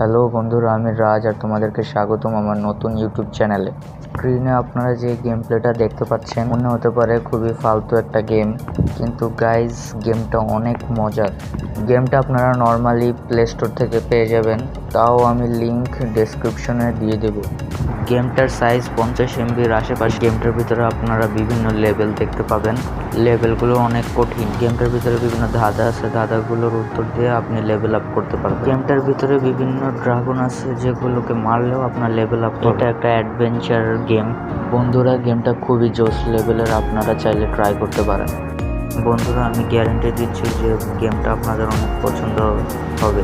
Hello বন্ধুরা, আমি রাজ আর তোমাদেরকে স্বাগতম আমার নতুন ইউটিউব চ্যানেলে। স্ক্রিনে আপনারা যে গেম প্লেটা দেখতে পাচ্ছেন মনে হতে পারে খুবই ফালতু একটা গেম, কিন্তু গাইজ গেমটা অনেক মজার। গেমটা আপনারা নর্মালি প্লে স্টোর থেকে পেয়ে যাবেন, তাও আমি লিংক ডেসক্রিপশনে দিয়ে দেব। গেমটার সাইজ 50 MBর আশেপাশে। গেমটার ভিতরে আপনারা বিভিন্ন লেভেল দেখতে পাবেন, লেভেলগুলো অনেক কঠিন। গেমটার ভিতরে বিভিন্ন ধাঁধা আছে, ধাঁধাগুলোর উত্তর দিয়ে আপনি লেভেল আপ করতে পারবেন। গেমটার ভিতরে বিভিন্ন ড্রাগন আছে যেগুলোকে মারলেও আপনার লেভেল আপ। এটা একটা অ্যাডভেঞ্চার গেম বন্ধুরা, গেমটা খুবই জোস লেভেলের, আপনারা চাইলে ট্রাই করতে পারেন। বন্ধুরা, আমি গ্যারান্টি দিচ্ছি যে গেমটা আপনাদের অনেক পছন্দ হবে।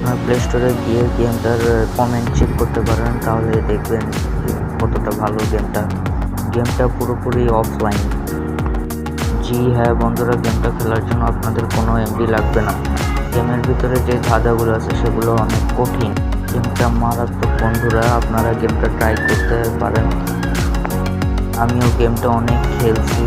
আপনার প্লে স্টোরে গিয়ে গেমটার কমেন্ট চেক করতে পারেন, তাহলে দেখবেন কতটা ভালো গেমটা পুরোপুরি অফলাইন। জি হ্যাঁ বন্ধুরা, গেমটা খেলার জন্য আপনাদের কোনো এমবি লাগবে না। গেমের ভিতরে যে ধাঁধাগুলো আছে সেগুলো অনেক কঠিন। গেমটা মারাত্মক বন্ধুরা, আপনারা গেমটা ট্রাই করতে পারেন। আমিও গেমটা অনেক খেলছি।